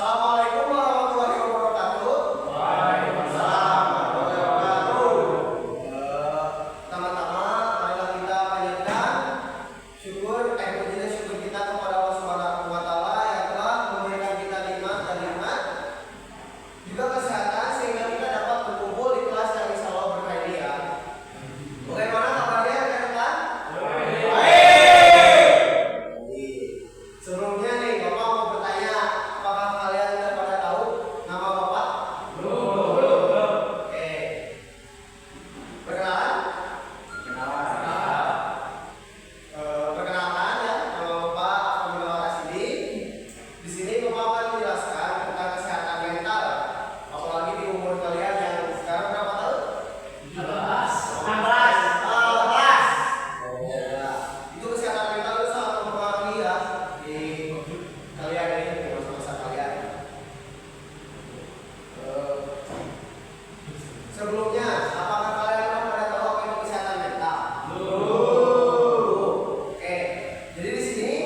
Assalamualaikum warahmatullahi wabarakatuh. Waalaikumsalam warahmatullahi wabarakatuh. Pertama-tama, marilah kita panjatkan puji dan syukur kita kepada Allah Subhanahu wa Ta'ala yang telah memberikan kita nikmat dan nikmat juga kesehatan sehingga kita dapat berkumpul di kelas yang insya Allah berkah ini ya. Bagaimana kabarnya rekan-rekan? Baik. Sebelumnya nih, Bapak mau bertanya, apakah kalian sudah pada tahu nama Bapak? Belum. Oke. Perkenalan? Perkenalkan ya, nama Bapak Afamila Rasidi. Di sini Bapak akan menjelaskan tentang kesehatan mental. Apalagi di umur kalian yang sekarang berapa tahun? 16. Ya, itu kesehatan mental itu sangat mempengaruhi ya di kalian ini, di masa-masa kalian. Sebelumnya, apakah kalian pada tahu apa itu kesehatan mental? Oke, jadi di sini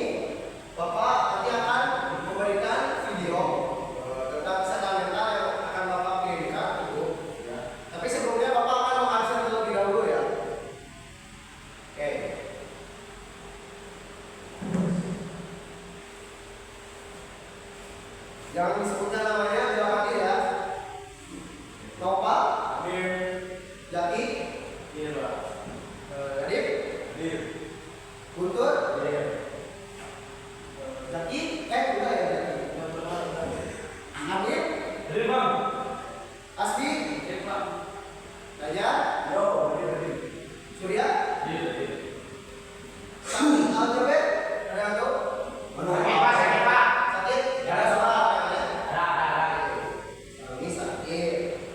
Bapak nanti akan memberikan video tentang kesehatan mental yang akan Bapak kirimkan itu. Ya. Tapi sebelumnya Bapak akan mengabsen terlebih dahulu ya. Oke. Jangan disebutkan namanya, tidak hadir ya. Nova, Jaki, Adib, Guntur, Jaki, udah ya Jaki. Amir, Asbi, Daya, Surya, Sakti, Aljabet, ada yang tahu? Sakit? Ada suara apa yang ada? Ini sakit.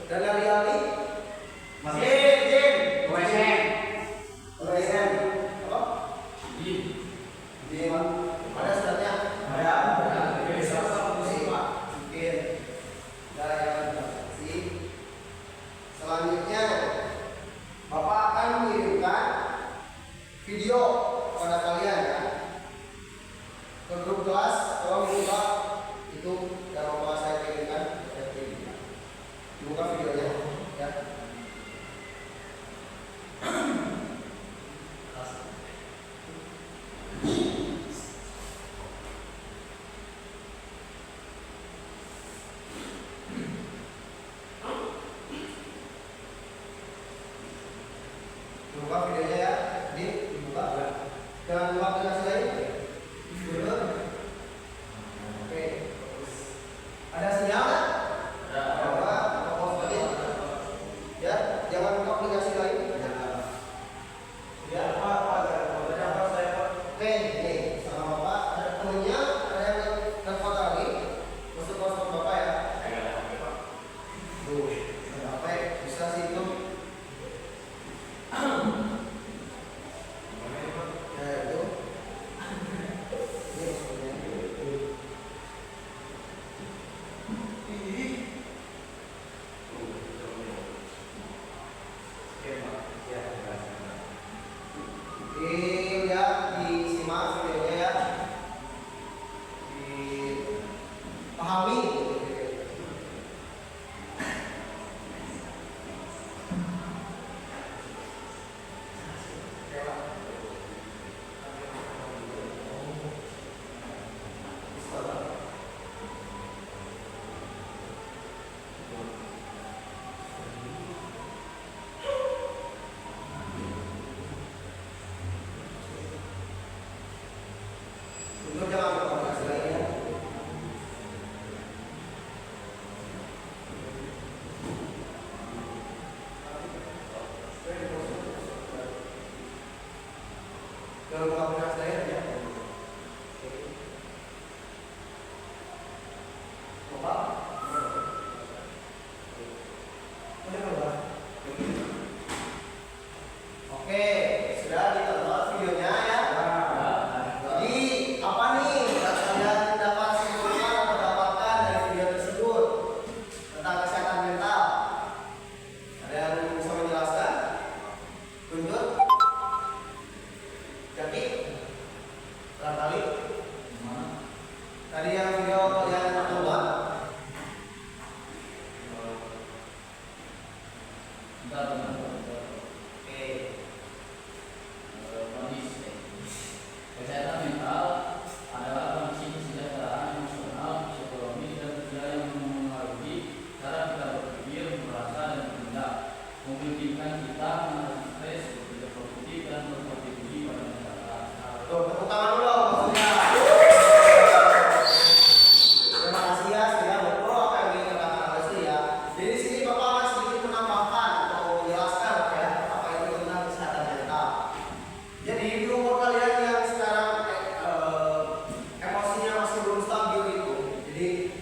Dan dari Ali? OSN. Apa? Jim. Ada suratnya? Mungkin. Udah ya, terima kasih. Selanjutnya, Bapak akan mengirimkan video kepada kalian ya. Ke grup kelas, tolong dibuka itu yang Bapak saya kirimkan. Dibuka videonya ya. Dibuka videonya ya. Dibuka. Jangan lupa aplikasi lain. Betul. Oke. Ada sinyal kan? Ya, jangan buka aplikasi lain. Ya, Oke, nih sama Bapak ada temennya, ada yang telepon lagi. Masuk telepon Bapak ya. Tuh, ada HP bisa sih itu. Ya itu. Ini maksudnya. Ya, disimak videonya ya. Dipahami. Untuk jangan lupa aplikasi lain ya.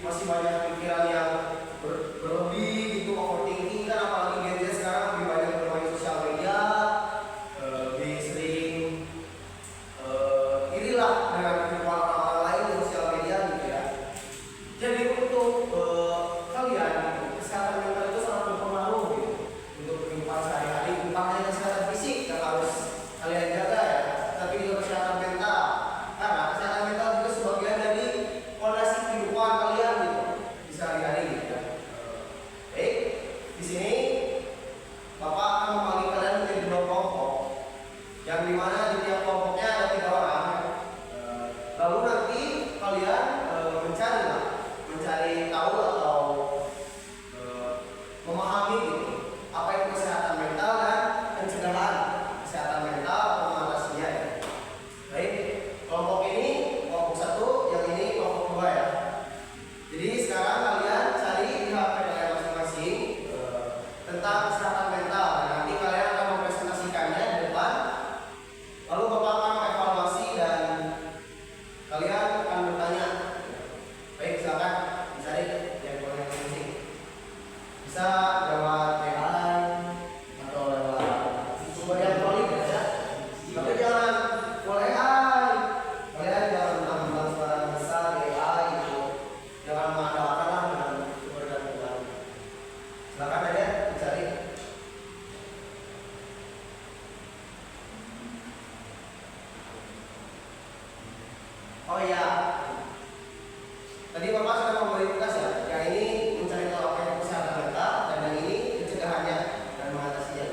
masih banyak pikiran yang berlebih gitu, overthinking kan, apalagi Gen Z sekarang lebih banyak bermain sosial media, lebih sering irilah dengan kehidupan orang lain di sosial media gitu ya. Jadi untuk kalian gitu, kesehatan mental itu sangat berpengaruh gitu untuk kehidupan sehari-hari, bukan hanya kesehatan fisik yang harus kalian jaga ya, tapi juga kesehatan mental. Karena kesehatan mental juga sebagian dari fondasi kehidupan kalian gitu di sehari-hari gitu ya. Baik, di sini Bapak akan membagi kalian menjadi dua kelompok, yang dimana di tiap kelompoknya ada 3 orang. Lalu nanti kalian mencari tahu atau memahami gitu apa itu kesehatan mental dan pencegahan kesehatan mental atau mengatasinya ya. Baik, kelompok ini kelompok 1, yang ini kelompok 2 ya. Jadi sekarang kalian cari di HP kalian masing-masing tentang kesehatan mental, dan nanti kalian akan mempresentasikannya di depan. Lalu Bapak akan evaluasi dan kalian akan bertanya. Baik, silakan dicari yang boleh masing-masing. Bisa lewat WA atau lewat sumber yang valid ya. Tapi jangan boleh kalian jangan menambah suara besar AI itu. Jangan mengandalkanlah dengan sumber yang valid. Silakan aja dicari. Oh iya, tadi Bapak sudah memberi tugas ya. Yang ini mencari tahu apa yang kesehatan mental, dan yang ini pencegahannya dan mengatasinya.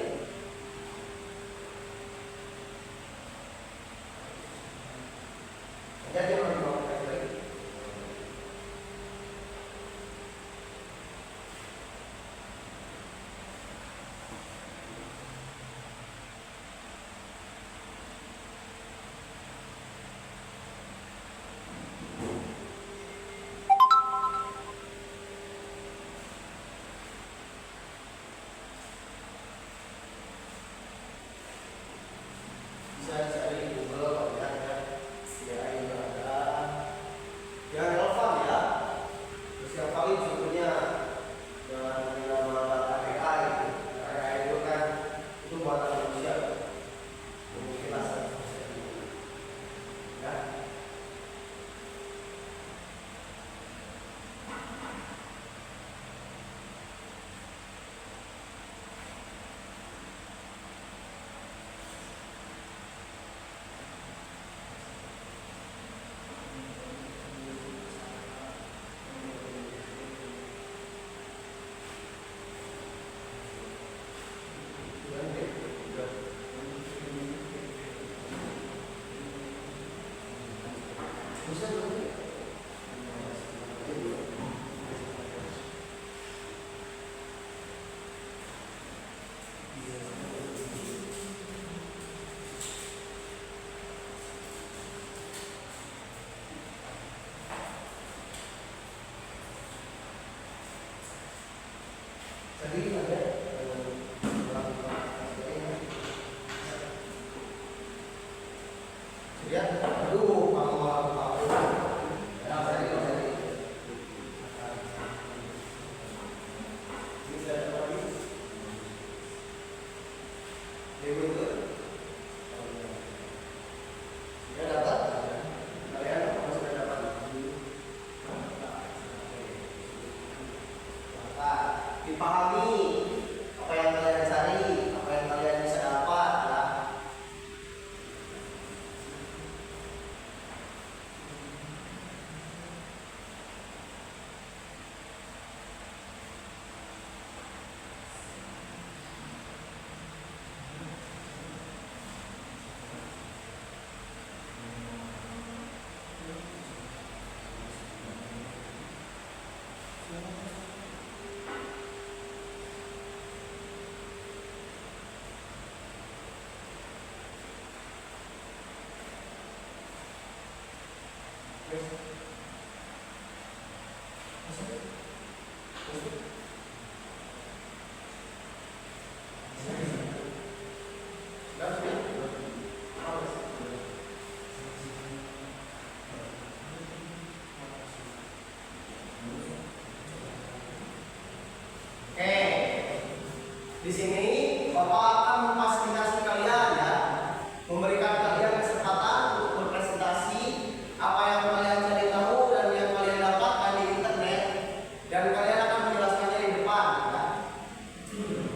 Jadi yang dibawa lagi. Bisa cari di Google kalau ya, AI juga ada. Yang relevan ya, terus yang valid sebetulnya, jangan menggunakan AI gitu. AI itu kan itu buatan manusia, mungkin asal ya. Bisa dulu. Tadi ada ya, aduh, kamu malah ya, tadi bisa ada lagi. Dewi itu sudah dapat? Kalian apa sudah dapat? Maka dipahami apa yang kalian cari, apa yang kalian bisa dapat ya. Di sini Bapak akan memfasilitasi kalian ya, memberikan kalian kesempatan untuk berpresentasi apa yang kalian cari tahu dan yang kalian dapatkan di internet, dan kalian akan menjelaskannya di depan ya.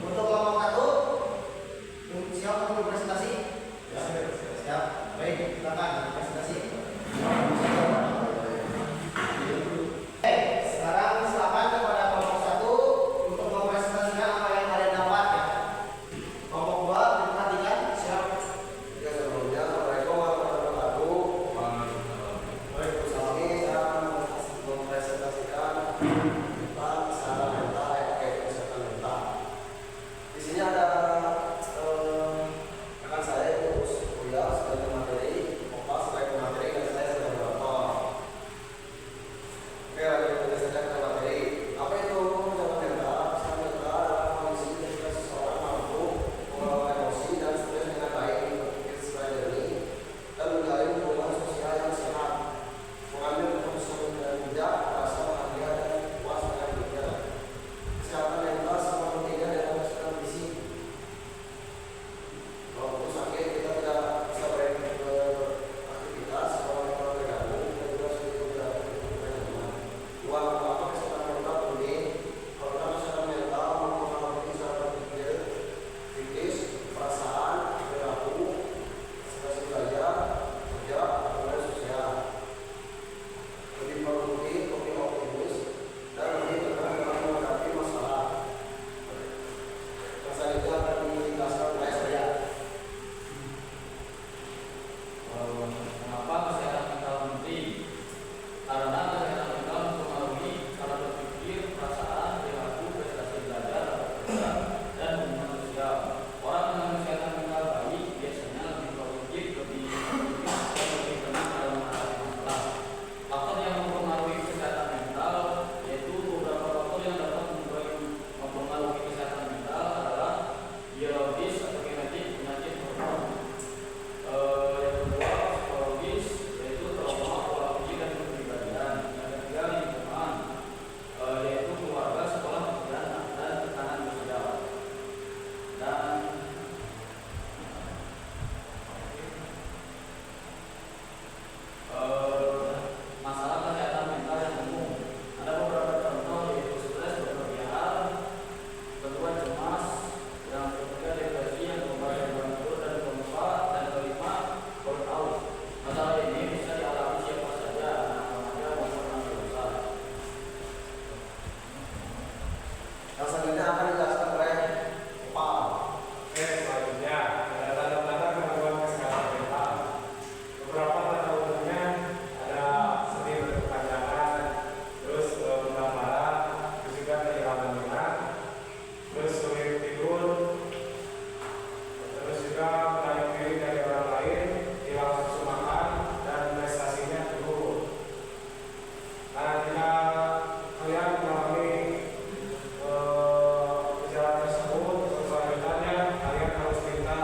Untuk kelompok satu, siap untuk berpresentasi? Ya. Siap. Baik, silakan presentasi. Sekarang silakan kepada kelompok satu untuk mempresentasikan apa yang kalian dapat ya. Kelompok dua, diperhatikan. Siap. Ya, sebelumnya Assalamualaikum warahmatullahi wabarakatuh. Waalaikumsalam. Ini saya mempresentasikan tentang kesehatan mental, kesehatan mental. Di sini ada rekan saya yang lulus kuliah sebagai materi, Bapak sebagai materi, dan saya sebagai dokter. Oke, lanjut saja ke materi. Apa itu kesehatan mental? Kesehatan mental adalah kondisi ketika seseorang mampu mengelola emosi dan stres dengan baik, berpikir secara jernih, dan menjalin hubungan sosial yang sehat, mengambil keputusan dengan bijak, merasa bahagia dan puas dengan dirinya. Kesehatan mental sama pentingnya dengan kesehatan fisik. Kalau putus sakit, kita tidak bisa beraktivitas, kalau mental terganggu, kita juga sulit beraktivitas dengan teman. Dua, mengapa kesehatan mental penting? Karena kesehatan mental mempengaruhi cara berpikir, kritis, perasaan, perilaku, prestasi belajar, kerja, hubungan sosial, lebih produktif, lebih optimis, dan lebih tenang dalam menghadapi masalah. Yang selanjutnya akan dijelaskan oleh saya. Kenapa kesehatan mental penting? Karena kesehatan mental mempengaruhi cara berpikir, perasaan, perilaku, prestasi belajar, kerja, dan hubungan sosial. Orang dengan kesehatan mental baik biasanya lebih produktif, lebih optimis, dan lebih tenang dalam menghadapi masalah. Faktor yang mempengaruhi kesehatan mental yaitu beberapa faktor yang dapat mempengaruhi kesehatan mental adalah biologis atau genetik, penyakit hormon. Yang kedua psikologis, yaitu trauma, pola pikir dan kepribadian. Yang ketiga lingkungan, yaitu keluarga, sekolah, pekerjaan, dan tekanan sosial. Dan masalah kesehatan mental yang umum, ada beberapa contoh yaitu stres berlebihan, kedua cemas, yang ketiga depresi, yang keempat gangguan tidur, dan keempat dan kelima burnout. Masalah ini bisa dialami siapa saja, anak remaja maupun orang dewasa. Yang selanjutnya akan dijelaskan oleh Pak. Oke, selanjutnya ada tanda-tanda gangguan kesehatan mental. Beberapa tanda umumnya ada sedih berkepanjangan, terus mudah marah, terus juga kehilangan minat, terus sulit tidur, terus juga menarik diri dari orang lain, hilang nafsu makan, dan prestasinya turun. Nah, jika kalian mengalami gejala tersebut, selanjutnya kalian harus minta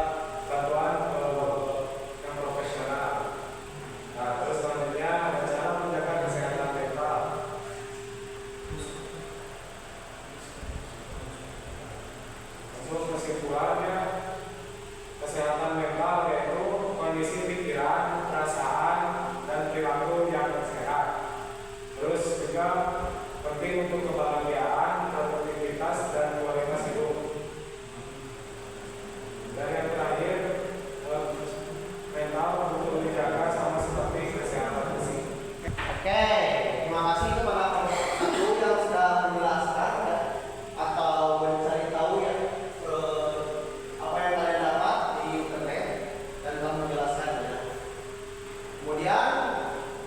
bantuan yang profesional. Nah, terus selanjutnya ada cara menjaga kesehatan mental. Untuk kesimpulannya, kesehatan mental yaitu kondisi pikiran, perasaan, dan perilaku yang sehat. Terus juga penting untuk kebahagiaan, produktivitas, dan kualitas hidup. Dan yang terakhir, mental perlu dijaga sama seperti kesehatan fisik. Oke, terima kasih kepada kelompok satu yang sudah menjelaskan ya, atau mencari tahu ya apa yang kalian dapat di internet dan telah menjelaskannya. Kemudian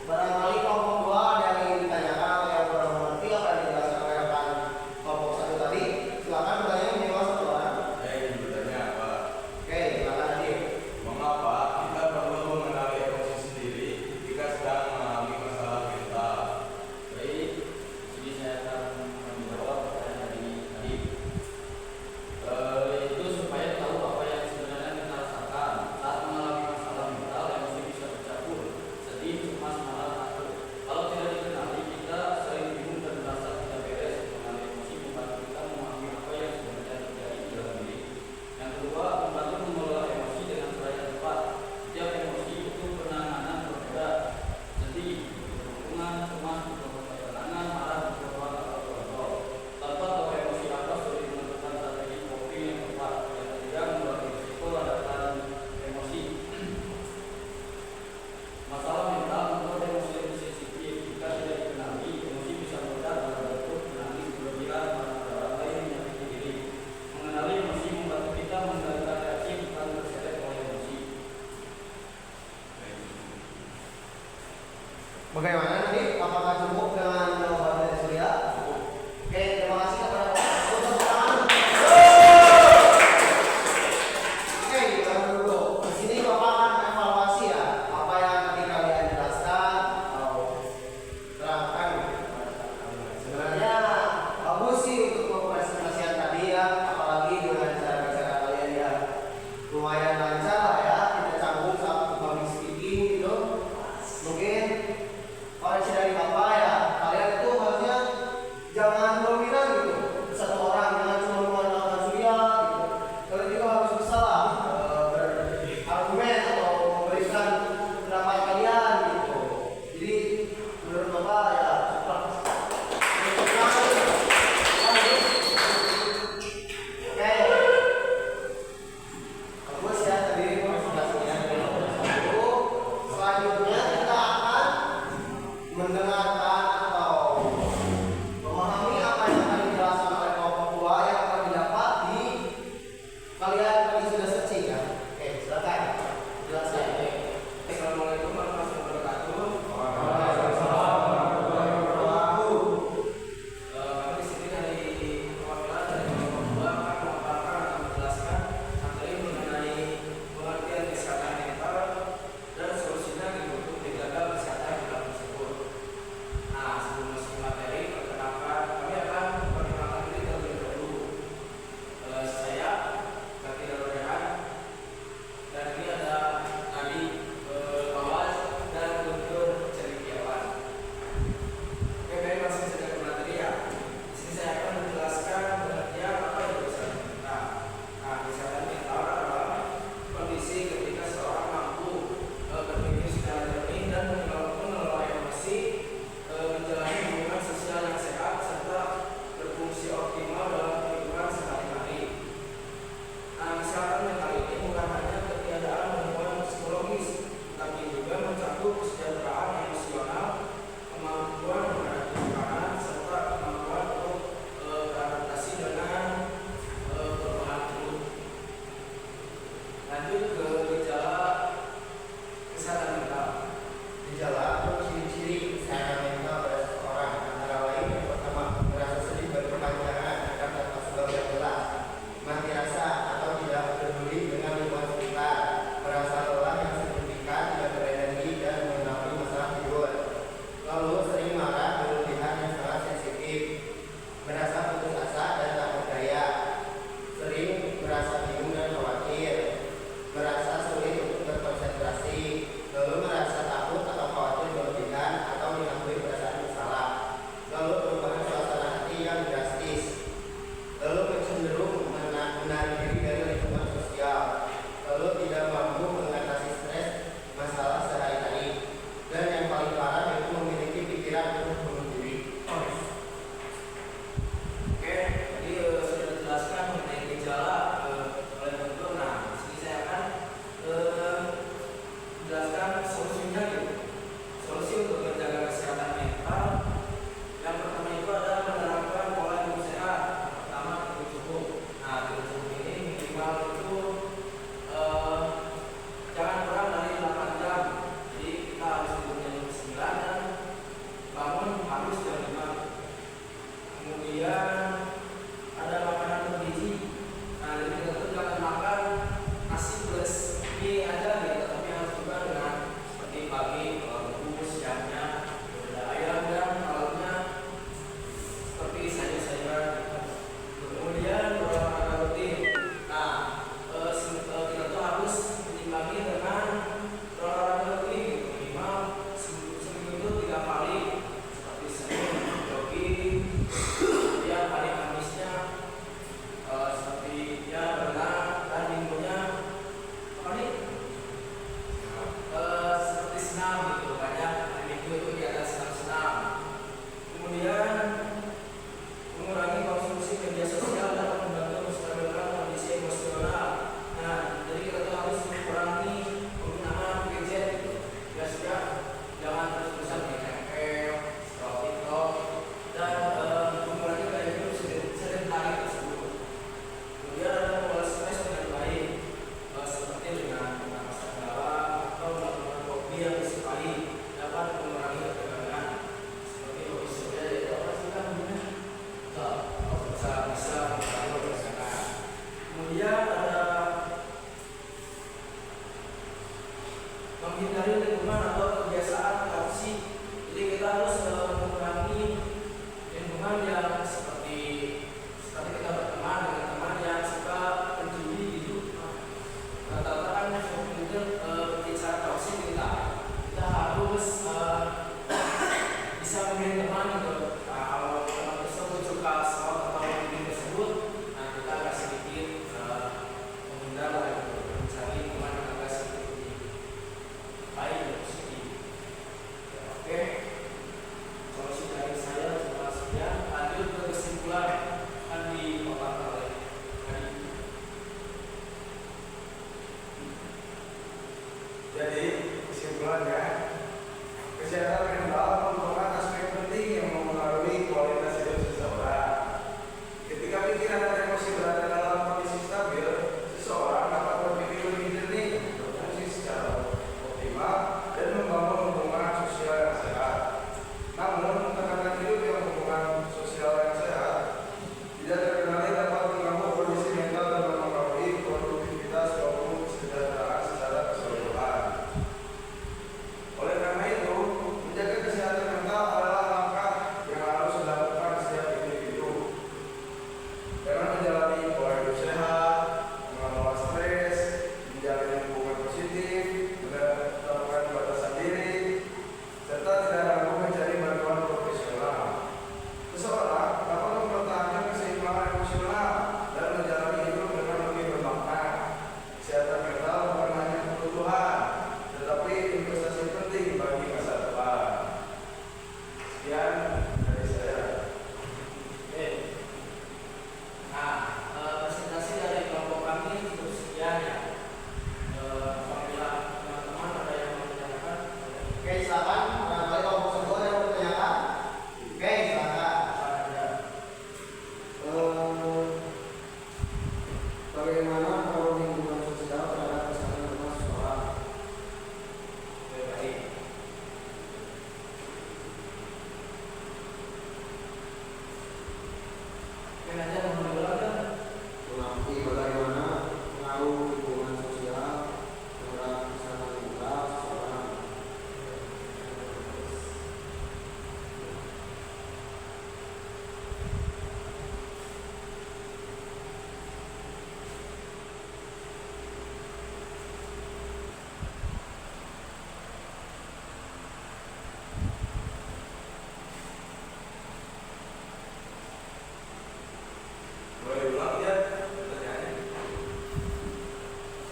barangkali kelompok dua ada yang ingin ditanyakan atau yang kurang mengerti apa yang dijelaskan oleh rekan teman yang seperti kita berteman dengan teman yang suka mencuri gitu. Rata-rata kan seperti itu bicara toksik kita harus bisa memilih teman gitu. Nah, kalau teman tersebut suka sport atau hobi tersebut, nah kita agak sedikit menghindar lah gitu, mencari teman yang agak sedikit baik dan positif. Ya, oke. Solusi dari saya cuma sekian. Lanjut ke kesimpulan akan dipaparkan oleh Adi. Jadi kesimpulannya, kesehatan mental merupakan aspek penting yang mempengaruhi kualitas hidup seseorang. Ketika pikiran dan emosi berada dalam kondisi stabil, seseorang dapat berpikir lebih jernih, berfungsi secara optimal, dan membangun hubungan sosial yang sehat. Namun, tekanan hidup yang hubungan sosial yang sehat tidak terkendali dapat mengganggu kondisi mental dan mempengaruhi produktivitas maupun kesejahteraan secara keseluruhan. Oleh karena itu, menjaga kesehatan mental adalah langkah yang harus dilakukan setiap individu. Dengan menjalani pola hidup sehat, mengelola stres, menjalin hubungan positif, menetapkan batasan diri, serta tidak ragu mencari bantuan profesional. Seseorang dapat mempertahankan keseimbangan emosional dan menjalani hidup dengan lebih bermakna. Kesehatan mental bukan hanya kebutuhan, tetapi investasi penting bagi masa depan. Sekian dari saya. Oke. Nah, presentasi dari kelompok kami cukup sekian ya. Apabila teman-teman ada yang mau ditanyakan, Oke, silakan. Barangkali kelompok kedua yang mau bertanyakan. Oke, silakan. Bagaimana pengaruh lingkungan sosial terhadap kesehatan mental seseorang? baik. Mungkin aja menurut aja. Mengerti bagaimana pengaruh lingkungan sosial terhadap kesehatan mental seseorang? Boleh diulang ya pertanyaannya?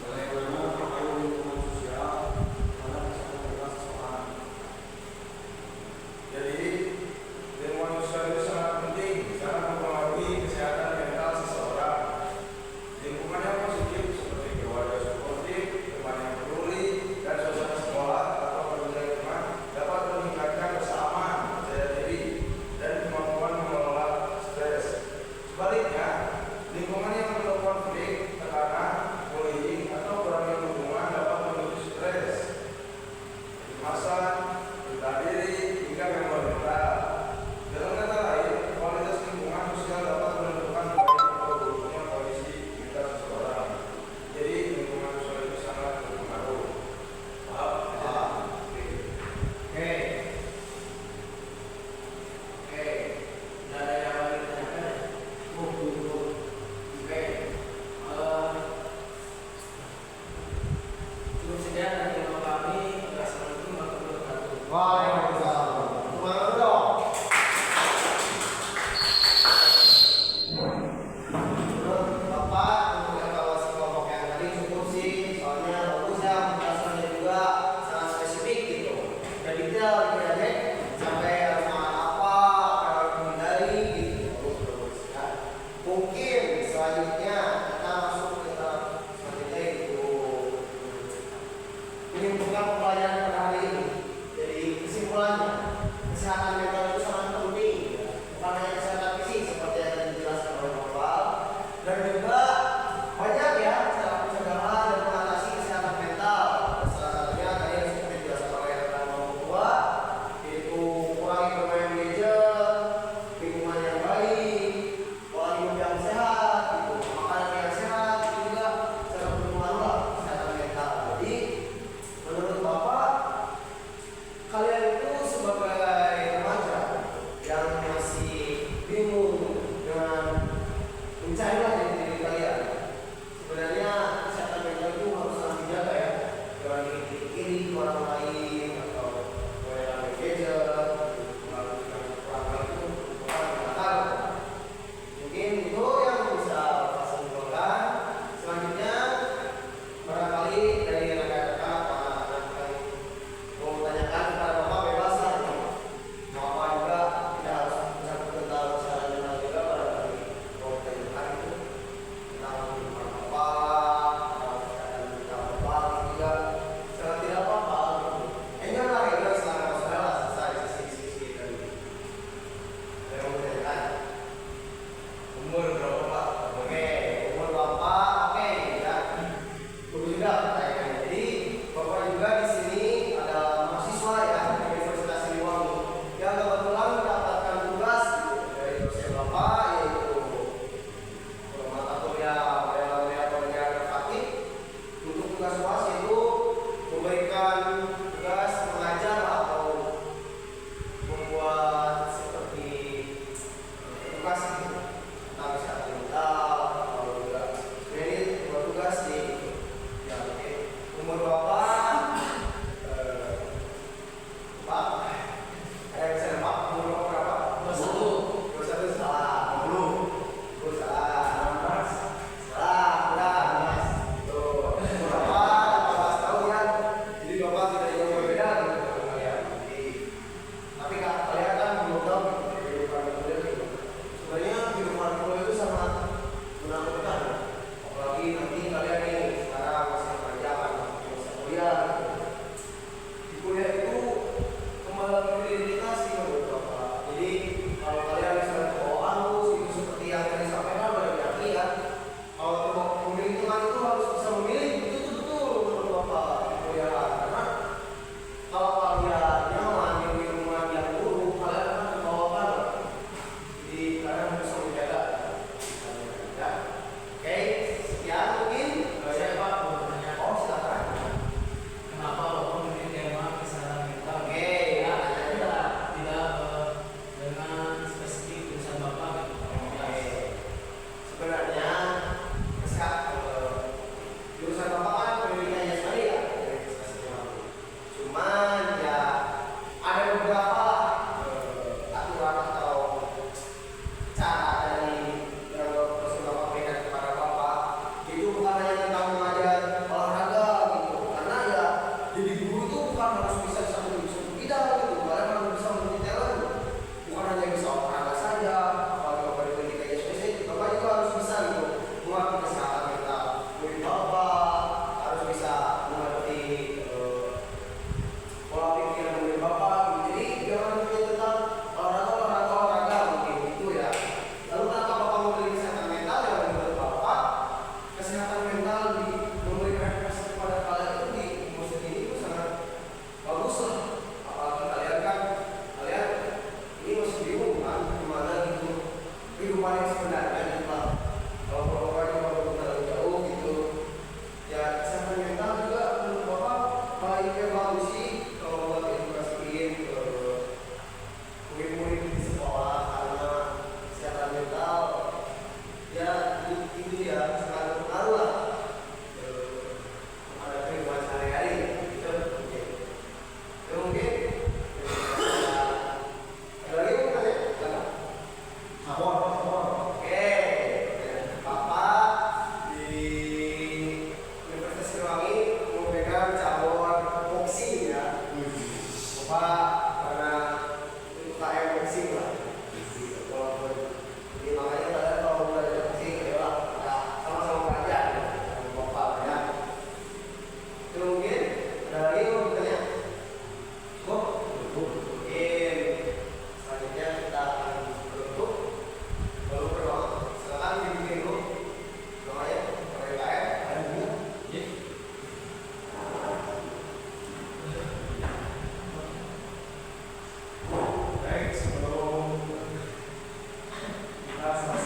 Bagaimana pengaruh lingkungan sosial terhadap kesehatan mental seseorang? Jadi, lingkungan sosial itu sangat penting, sangat mempengaruhi kesehatan mental seseorang. Lingkungan yang positif seperti keluarga suportif, teman yang peduli, dan suasana sekolah atau kerja teman dapat meningkatkan kesamaan, percaya diri, dan kemampuan mengelola stres. Sebaliknya, kehidupan yang sebenarnya gitu lah. Kalau program kalau terlalu jauh gitu, ya kesehatan mental juga menurut bapak baiknya bagus sih kalau buat edukasiin ke murid-murid di sekolah karena kesehatan mental ya itu ya sangat berpengaruh lah pada kehidupan sehari-hari gitu mungkin. Ya mungkin ada lagi yang mau tanya? Silakan. Oke, Bapak di Universitas Siliwangi memegang cabur boxing ya. Bapak karena UKM boxing lah. Walaupun ini makanya kalian kalau belajar boxing ya lah, ya sama-sama belajar dengan Bapak ya. Itu mungkin ada lagi yang mau bertanya? Mungkin selanjutnya kita akan berbentuk lalu berdoa. Silakan dibikin dulu doanya PKM dan juga Baik, sebelum kita selesai